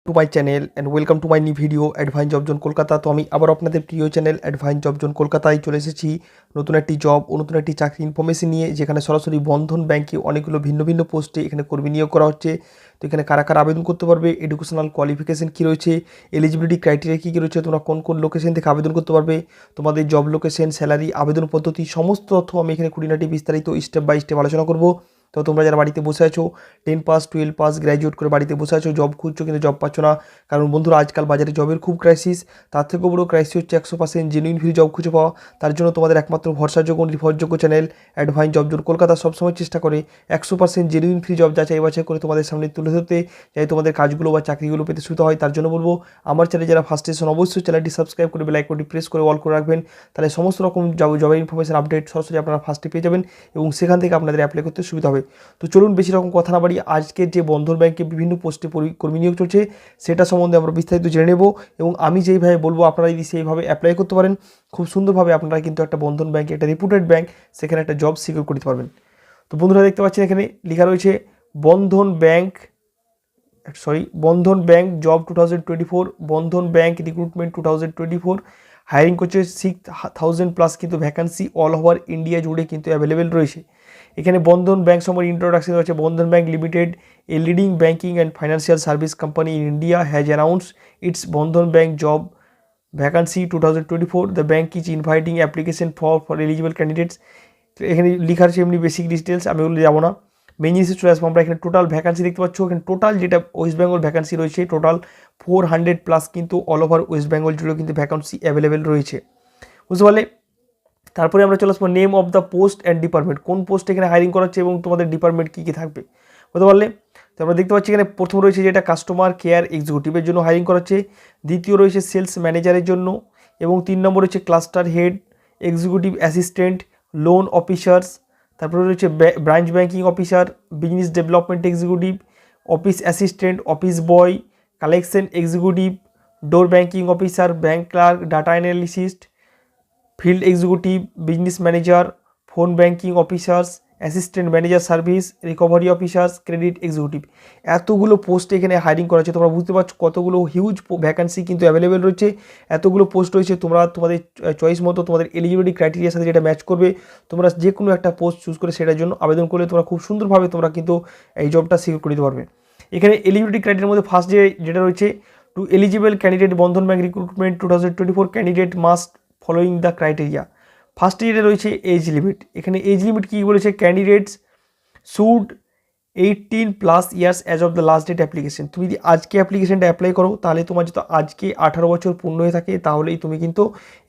To my channel and welcome to my new video advance job zone Kolkata. তো আমি আবার আপনাদের প্রিয় চ্যানেল অ্যাডভান্স জব জোন কলকাতায় চলে এসেছি নতুন একটি জব ও নতুন একটি চাকরি ইনফরমেশন নিয়ে, যেখানে সরাসরি বন্ধন ব্যাংকে অনেকগুলো ভিন্ন ভিন্ন পোস্টে এখানে কর্মী নিয়োগ করা হচ্ছে। তো এখানে কারা কারা আবেদন করতে পারবে, এডুকেশনাল কোয়ালিফিকেশন কী রয়েছে, এলিজিবিলিটি ক্রাইটেরিয়া কী কী রয়েছে, তোমরা কোন কোন লোকেশন থেকে আবেদন করতে পারবে, তোমাদের জব লোকেশন, স্যালারি, আবেদন পদ্ধতি, সমস্ত তথ্য আমি এখানে খুঁটিনাটি বিস্তারিত স্টেপ বাই স্টেপ আলোচনা করবো। তো তোমরা যারা বাড়িতে বসে আছো, 10 পাস 12 পাস গ্র্যাজুয়েট করে বাড়িতে বসে আছো, জব খুঁজছো কিন্তু জব পাচ্ছ না, কারণ বন্ধুরা আজকাল বাজারে জবের খুব ক্রাইসিস। তার থেকেও বড় ক্রাইসিস হচ্ছে 100% জেনুইন ফ্রি জব খুঁজে পাওয়া। তার জন্য তোমাদের একমাত্র ভরসাযোগ্য নির্ভরযোগ্য channel advance job zone Kolkata সবসময় চেষ্টা করে 100% জেনুইন ফ্রি জব যাচাই বাছাই করে তোমাদের সামনে তুলে ধরতে, যাতে তোমাদের কাজগুলো বা চাকরিগুলো পেতে সুবিধা হয়। তার জন্য বলবো, আমার চ্যানেলে যারা ফার্স্ট এসেছেন অবশ্যই চ্যানেলটি সাবস্ক্রাইব করে বেল আইকনটি প্রেস করে অল করে রাখবেন। তাহলে সমস্ত রকম জবের ইনফরমেশন আপডেট সরাসরি আপনারা ফার্স্টে পেয়ে যাবেন এবং সেখান থেকে আপনাদের অ্যাপ্লাই করতে সুবিধা হবে। তো চলুন বেশি রকম কথা না বাড়ি, আজকের যে বন্ধন ব্যাংকে বিভিন্ন পোস্টে কর্মী নিয়োগ চলছে সেটা সম্বন্ধে আমরা বিস্তারিত জেনে নেব, এবং আমি যেইভাবে বলবো আপনারা যদি সেইভাবে অ্যাপ্লাই করতে পারেন, খুব সুন্দরভাবে আপনারা কিন্তু একটা বন্ধন ব্যাংক, একটা রেপুটেড ব্যাংক, সেখানে একটা জব সিকিউর করতে পারবেন। তো বন্ধুরা দেখতে পাচ্ছেন এখানে লেখা রয়েছে বন্ধন ব্যাংক জব 2024, বন্ধন ব্যাংক রিক্রুটমেন্ট 2024। হায়ারিং করছে 6000 প্লাস কিন্তু ভ্যাকান্সি অল ওভার ইন্ডিয়া জুড়ে কিন্তু অ্যাভেলেবেল রয়েছে। এখানে বন্ধন ব্যাংক সম্বন্ধে ইন্ট্রোডাকশন রয়েছে। Bandhan bank limited, a leading banking and financial service company in India, has announced its Bandhan bank job vacancy 2024. The bank is inviting application for eligible candidates. এখানে লেখা আছে এমনি বেসিক ডিটেলস, আমি ওগুলো যাবো না। মেন জিনিসে চলে আসবো আমরা। এখানে টোটাল ভ্যাকান্সি দেখতে পাচ্ছ, এখানে টোটাল যেটা ওয়েস্ট বেঙ্গল ভ্যাকান্সি রয়েছে টোটাল 400 প্লাস কিন্তু অল ওভার ওয়েস্ট বেঙ্গল জুড়ে কিন্তু ভ্যাকান্সি অ্যাভেলেবেল রয়েছে, বুঝতে পারলে। তারপরে আমরা চলে আসবো name of the post and department, কোন পোস্ট এখানে হায়ারিং করা হচ্ছে এবং তোমাদের ডিপার্টমেন্ট কী কী থাকবে, বুঝতে পারলে। তো আমরা দেখতে পাচ্ছি এখানে প্রথম রয়েছে যেটা কাস্টমার কেয়ার এক্সিকিউটিভের জন্য হায়ারিং করা হচ্ছে, দ্বিতীয় রয়েছে সেলস ম্যানেজারের জন্য, এবং 3 নম্বর হচ্ছে cluster head, executive assistant, loan officers, তারপরে রয়েছে branch banking officer, business development executive, office assistant, office boy, collection executive, door banking officer, bank clerk, data analyst, field executive, business manager, phone banking officers, assistant manager service, recovery officers, credit executive. এতগুলো post এখানে hiring করা হচ্ছে। তোমরা বুঝতে পারছো কতগুলো huge vacancy কিন্তু available রয়েছে, এতগুলো পোস্ট রয়েছে। তোমরা তোমাদের চয়েস মতো তোমাদের এলিজিবিলিটি ক্রাইটেরিয়ার সাথে যেটা ম্যাচ করবে, তোমরা যে কোনো একটা পোস্ট চুজ করে সেটার জন্য আবেদন করলে তোমরা খুব সুন্দরভাবে তোমরা কিন্তু এই জবটা সিকিউর করে দিতে পারবে। এখানে এলিজিবিলিটি ক্রাইটেরিয়ার মধ্যে ফার্স্ট যেটা রয়েছে, to eligible candidate Bandhan bank recruitment 2024 candidate must following the criteria. First যেটা রয়েছে এজ লিমিট, এখানে এজ লিমিট কী বলেছে, candidates should 18 plus years as of the last date application. তুমি যদি আজকে অ্যাপ্লিকেশনটা অ্যাপ্লাই করো, তাহলে তোমার যদি আজকে 18 বছর পূর্ণ হয়ে থাকে, তাহলেই তুমি কিন্তু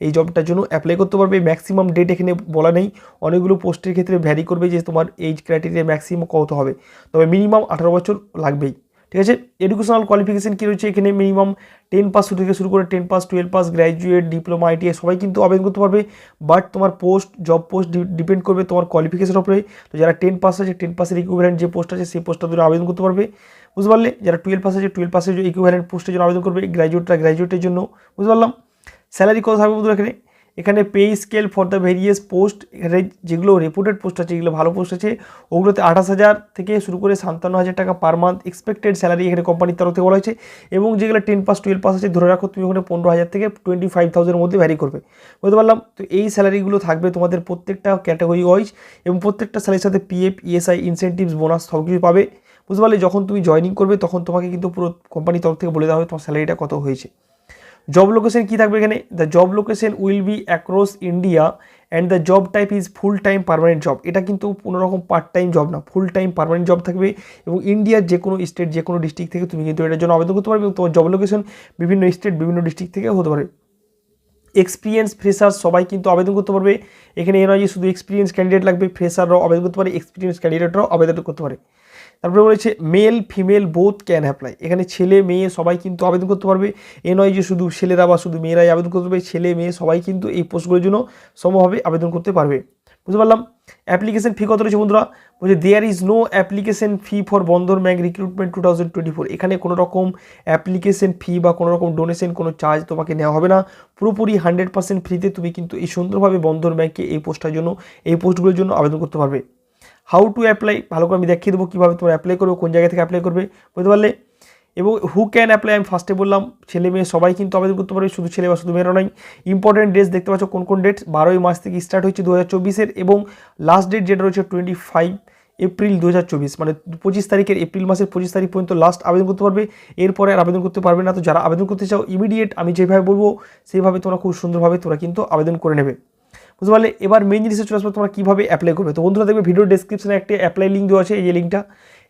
এই জবটার জন্য অ্যাপ্লাই করতে পারবে। ম্যাক্সিমাম ডেট এখানে বলা নেই, অনেকগুলো পোস্টের ক্ষেত্রে ভ্যারি করবে যে তোমার এজ ক্রাইটেরিয়া ম্যাক্সিমাম কত হবে, তবে মিনিমাম 18 বছর লাগবেই, ঠিক আছে। এডুকেশনাল কোয়ালিফিকেশন কী রয়েছে, এখানে মিনিমাম 10 পাস থেকে শুরু করে 10 pass 12 pass graduate diploma ITI সবাই কিন্তু আবেদন করতে পারবে। বাট তোমার জব পোস্ট ডিপেন্ড করবে তোমার কোয়ালিফিকেশনের উপরে। তো যারা 10 পাস আছে 10 পাসের ইকুইভ্যালেন্ট যে পোস্ট আছে সেই পোস্টটা ধরে আবেদন করতে পারবে, বুঝতে পারলে। যারা 12 পাস আছে 12 পাসের ইকুইভ্যালেন্ট পোস্টের জন্য আবেদন করবে, গ্র্যাজুয়েটের জন্য, বুঝতে পারলাম। স্যালারি কত থাকবে বন্ধুরা, এখানে pay scale for the various post, এখানে যেগুলো রেপুটেড পোস্ট আছে, যেগুলো ভালো পোস্ট আছে, ওগুলোতে 28,000 থেকে শুরু করে 57,000 টাকা পার মান্থ এক্সপেক্টেড স্যালারি এখানে কোম্পানির তরফ থেকে বলা হয়েছে। এবং যেগুলো 10 পাস 12 পাস আছে ধরে রাখো তুমি ওখানে 15,000 থেকে 25,000 মধ্যে ভ্যারি করবে, বুঝতে পারলাম। তো এই স্যালারিগুলো থাকবে তোমাদের প্রত্যেকটা ক্যাটাগরি ওয়াইজ, এবং প্রত্যেকটা স্যালারির সাথে পিএফ, ইএসআই, ইনসেন্টিভস, বোনাস সব কিছু পাবে, বুঝতে পারলে। যখন তুমি জয়েনিং করবে তখন তোমাকে কিন্তু পুরো কোম্পানির তরফ থেকে বলে দেওয়া হবে তোমার স্যালারিটা কত হয়েছে। জব লোকেশন কী থাকবে এখানে, the job location will be across India and the job type is full time permanent job. এটা কিন্তু কোনো রকম পার্ট টাইম জব না, ফুল টাইম পার্মানেন্ট জব থাকবে, এবং ইন্ডিয়ার যে কোনো স্টেট যে কোনো ডিস্ট্রিক্ট থেকে তুমি কিন্তু এটার জন্য আবেদন করতে পারবে, এবং তোমার জব লোকেশন বিভিন্ন স্টেট বিভিন্ন ডিস্ট্রিক্ট থেকে হতে পারে। এক্সপিরিয়েন্স ফ্রেশার সবাই কিন্তু আবেদন করতে পারবে, এখানে এ নয় যে শুধু এক্সপিরিয়েন্স ক্যান্ডিডেট লাগবে, ফ্রেশাররাও আবেদন করতে পারে, এক্সপিরিয়েন্স ক্যান্ডিডেটরাও আবেদন করতে পারে। তারপরে বলেছে male female both can apply, এখানে ছেলে মেয়ে সবাই কিন্তু আবেদন করতে পারবে, এ নয় যে শুধু ছেলেরা বা শুধু মেয়েরাই আবেদন করতে পারবে, ছেলে মেয়ে সবাই কিন্তু এই পোস্টগুলোর জন্য সমভাবে আবেদন করতে পারবে, বুঝতে পারলাম। অ্যাপ্লিকেশন ফি কত রয়েছে বন্ধুরা, বলছে there is no application fee for Bandhan bank recruitment 2024। এখানে কোনো রকম অ্যাপ্লিকেশন ফি বা কোনো রকম ডোনেশন কোনো চার্জ তোমাকে নেওয়া হবে না, পুরোপুরি 100% ফ্রিতে তুমি কিন্তু এই সুন্দরভাবে বন্ধন ব্যাংকে এই পোস্টটার জন্য এই পোস্টগুলোর জন্য আবেদন করতে পারবে। হাউ টু অ্যাপ্লাই ভালো করে আমি দেখিয়ে দেবো কীভাবে তোমরা অ্যাপ্লাই করবে, কোন জায়গা থেকে অ্যাপ্লাই করবে, বুঝতে পারলে। এবং হু ক্যান অ্যাপ্লাই আমি ফার্স্টে বললাম ছেলে মেয়ে সবাই কিন্তু আবেদন করতে পারবে, শুধু ছেলে বা শুধু মেয়েরা নয়। ইম্পর্টেন্ট ডেটস দেখতে পাচ্ছ কোন কোন ডেটস, 12ই মার্চ থেকে স্টার্ট হচ্ছে 2024 এবং লাস্ট ডেট যেটা রয়েছে 25 এপ্রিল 2024, মানে 25 তারিখের এপ্রিল মাসের 25 তারিখ পর্যন্ত লাস্ট আবেদন করতে পারবে, এরপরে আর আবেদন করতে পারবে না। তো যারা আবেদন করতে চাও ইমিডিয়েট আমি যেভাবে বলবো সেইভাবে তোমরা খুব সুন্দরভাবে তোমরা কিন্তু আবেদন করে নেবে, বুঝতে পারলে। এবার মেইন জিনিসে চলে আসবে তোমরা কীভাবে অ্যাপ্লাই করবে। তো বন্ধুরা দেখবে ভিডিও ডেসক্রিপশনে একটা অ্যাপ্লাই লিঙ্ক দেওয়া আছে, এই লিঙ্কটা,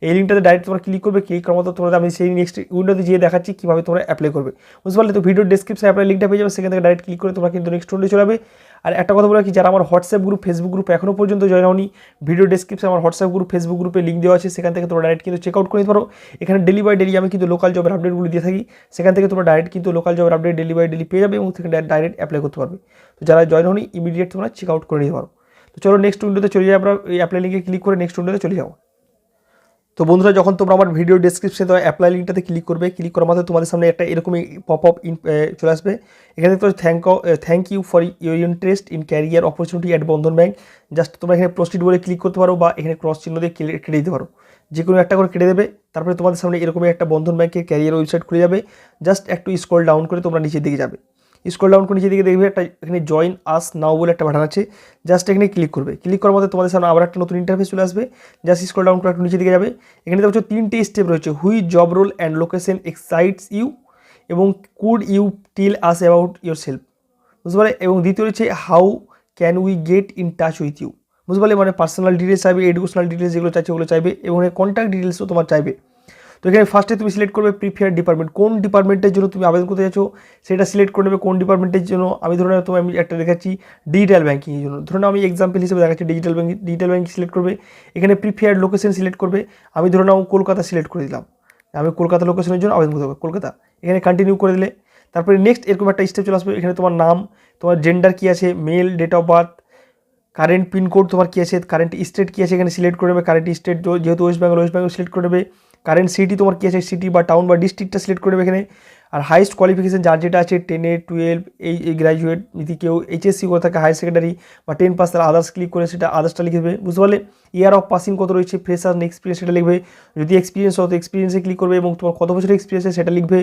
এই লিঙ্কটাতে ডাইরেক্ট তোমরা ক্লিক করবে, ক্লিক করার মতো তোমরা আমি সেই নেক্সট উইন্ডোতে যেয়ে দেখাচ্ছি কীভাবে তোমরা অ্যাপ্লাই করবে, বুঝতে পারলে। তো ভিডিও ডেসক্রিপশনে অ্যাপ্লাই লিঙ্কটা পেয়ে যাবে, সেখান থেকে ডাইরেক্ট ক্লিক করে তোমরা কিন্তু নেক্সট উইন্ডো চলে যাবে। আর একটা কথা বলে কি, যারা আমার হোয়াটসঅ্যাপ গ্রুপ ফেসবুক গ্রুপ এখনও পর্যন্ত জয়েন হওনি, ভিডিও ডেসক্রিপশনে আমার হোয়াটসঅ্যাপ গ্রুপ ফেসবুক গ্রুপে লিঙ্ক দেওয়া আছে, সেখান থেকে তোমরা ডাইরেক্ট কিন্তু চেক আউট করে নিতে পারো। এখানে ডেলি বাই ডেলি আমি কিন্তু লোকাল জবের আপডেটগুলো দিয়ে থাকি, সেখান থেকে তোমরা ডাইরেক্ট কিন্তু লোকাল জবের আপডেট ডেলি বাই ডেলি পেয়ে যাবে এবং সেখানে ডাইরেক্ট অ্যাপ্লাই করতে পারবে। তো যারা জয়েন হওনি ইমিডিয়েট তোমরা চেক আউট করে নিতে পারো। তো চলো নেক্সট উইন্ডোতে চলে যাই আমরা, এই অ্যাপ্লাই লিঙ্কে ক্লিক করে নেক্সট উইন্ডোতে চলে যাও। তো বন্ধুরা যখন তোমরা আমার ভিডিও ডেসক্রিপশনে দেওয়া অ্যাপ্লাই লিঙ্কটাতে ক্লিক করবে, ক্লিক করার মাত্র তোমাদের সামনে একটা এরকমই পপ আপ চলে আসবে। এখানে তো thank you for your interest in career opportunity at Bandhan bank. Just তোমরা এখানে প্রসিড বলে ক্লিক করতে পারো বা এখানে ক্রস চিহ্ন দিয়ে কেটে দিতে পারো, যে কোনো একটা করে কেটে দেবে। তারপরে তোমাদের সামনে এরকমই একটা বন্ধন ব্যাংকের ক্যারিয়ার ওয়েবসাইট খুলে যাবে। জাস্ট একটু স্ক্রল ডাউন করে তোমরা নিচের দিকে যাবে, স্ক্রল ডাউন করে নিচের দিকে দেখবে একটা এখানে জয়েন আস নাও বলে একটা বাটন আছে, জাস্ট এখানে ক্লিক করবে। ক্লিক করার মধ্যে তোমাদের সামনে আবার একটা নতুন ইন্টারফেস চলে আসবে। জাস্ট স্ক্রল ডাউন করে একটু নিচের দিকে যাবে, এখানে দেখছো 3টে স্টেপ রয়েছে, which job role and location excites you এবং could you tell us about yourself, বুঝতে পারলে। এবং দ্বিতীয় রয়েছে how can we get in touch with you, বুঝতে পারলে, মানে পার্সোনাল ডিটেলস চাইবে, এডুকেশনাল ডিটেলস যেগুলো চাইছে ওগুলো চাইবে এবং কন্ট্যাক্ট ডিটেলসও তোমার চাইবে। তো এখানে ফার্স্টে তুমি সিলেক্ট করবে প্রিফার ডিপার্টমেন্ট, কোন ডিপার্টমেন্টের জন্য তুমি আবেদন করতে চাইছো সেটা সিলেক্ট করে নেবে। কোন ডিপার্টমেন্টের জন্য আমি ধরে নাও আমি একটা দেখাচ্ছি ডিজিটাল ব্যাঙ্কিংয়ের জন্য, ধরে নাও আমি এক্সাম্পল হিসেবে দেখাচ্ছি ডিজিটাল ব্যাঙ্কিং সিলেক্ট করবে। এখানে প্রিফার্ড লোকেশন সিলেক্ট করবে, আমি ধরে নাও কলকাতা সিলেক্ট করে দিলাম, আমি কলকাতা লোকেশনের জন্য আবেদন করতে হবে, কলকাতা। এখানে কন্টিনিউ করে দিলে তারপরে নেক্সট এরকম একটা স্টেপ চলে আসবে। এখানে তোমার নাম, তোমার জেন্ডার কী আছে, male, date of birth, current pincode তোমার কী আছে, কারেন্ট স্টেট কী আছে এখানে সিলেক্ট করে নেবে। কারেন্ট স্টেট যেহেতু ওয়েস্ট বেঙ্গল সিলেক্ট করে নেবে। কারেন্ট সিটি তোমার কী আছে, সিটি বা টাউন বা ডিস্ট্রিক্টটা সিলেক্ট করে নেবে এখানে। আর হাইস্ট কোয়ালিফিকেশন যার যেটা আছে 10 12 এই গ্র্যাজুয়েট, যদি কেউ এইচএসসি করে থাকে হায়ার সেকেন্ডারি বা 10 পাস, তারা আদার্স ক্লিক করে সেটা আদার্সটা লিখে দেবে, বুঝতে পারলে। ইয়ার অফ পাসিং কত রয়েছে, ফ্রেশার এক্সপিরিয়েন্স সেটা লিখবে। যদি এক্সপিরিয়েন্স হতো এক্সপিরিয়েন্সে ক্লিক করবে এবং তোমার কত বছরের এক্সপিরিয়েন্স সেটা লিখবে।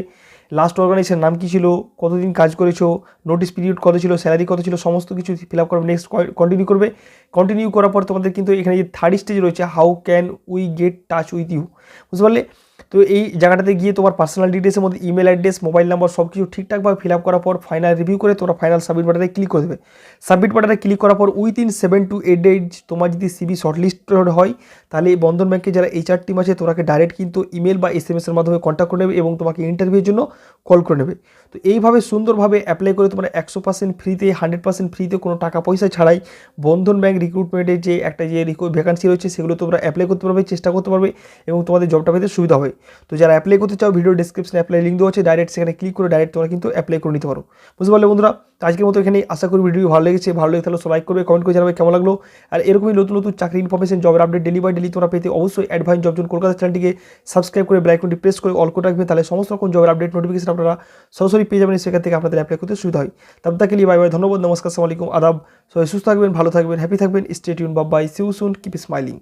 লাস্ট অর্গানাইজেশন নাম কী ছিল, কতদিন কাজ করেছো, নোটিস পিরিয়ড কত ছিল, স্যালারি কত ছিল, সমস্ত কিছু ফিল আপ করবে। নেক্সট কন্টিনিউ করবে। কন্টিনিউ করার পর তোমাদের কিন্তু এখানে যে থার্ড স্টেজ রয়েছে how can we get touch with you, বুঝতে পারলে। তো এই জায়গাটাতে গিয়ে তোমার পার্সোনাল ডিটেলসের মধ্যে ইমেল অ্যাড্রেস, মোবাইল নাম্বার সব কিছু ঠিকঠাকভাবে ফিল আপ করার পর ফাইনাল রিভিউ করে তোমরা ফাইনাল সাবমিট বাটনে ক্লিক করে দেবে। সাবমিট বাটনে ক্লিক করার পর উইথিন 7 to 8 days তোমার যদি সিভি শর্টলিস্টেড হয় তাহলে এই বন্ধন ব্যাংকে যারা এইচআর টিম আছে তোমাকে ডাইরেক্ট কিন্তু ইমেল বা SMS এর মাধ্যমে কন্ট্যাক্ট করে নেবে এবং তোমাকে ইন্টারভিউর জন্য কল করে নেবে। তো এইভাবে সুন্দরভাবে অ্যাপ্লাই করে তোমরা 100% ফ্রিতে 100% ফ্রিতে কোনো টাকা পয়সা ছাড়াই বন্ধন ব্যাংক রিক্রুটমেন্টের যে একটা যে ভ্যাকান্সি রয়েছে সেগুলো তোমরা অ্যাপ্লাই করতে পারবে, চেষ্টা করতে পারবে এবং তোমাদের জবটা পেতে সুবিধা হয়। তো যারা অ্যাপ্লাই করতে চাও ভিডিও ডেসক্রিপশনে অ্যাপ্লাই লিঙ্ক দেওয়া আছে, ডাইরেক্ট সেখানে ক্লিক করে ডাইরেক্ট তোমরা কিন্তু অ্যাপ্লাই করে নিতে পারো, বুঝতে পারলে বন্ধুরা। তো আজকের মতো এখানেই, আশা করি ভিডিও ভালো লেগেছে, ভালো লেগে তাহলে লাইক করবে, কমেন্ট করে জানাবে কেমন লাগলো। আর এরকমই নতুন নতুন চাকরি ইনফরমেশন জবের আপডেট ডেলি বাই ডেলি তোমরা পেতে অবশ্যই অ্যাডভান্স জব জোন কলকাতা চ্যানেলটিকে সাবস্ক্রাইব করে বেল আইকনটি প্রেস করে অল করে রাখবেন, তাহলে সমস্ত রকম জবের আপডেট নোটিফিকেশন আপনারা সরাসরি পেয়ে যাবেন, সেখান থেকে আপনাদের অ্যাপ্লাই করতে সুবিধা হয়। তবে তাকে বাই বাই, ধন্যবাদ, নমস্কার, আসসালামু আলাইকুম, আদাব। সবাই সুস্থ থাকবেন, ভালো থাকবেন, হ্যাপি থাকবেন, stay tune, bye bye, see you soon, keep smiling.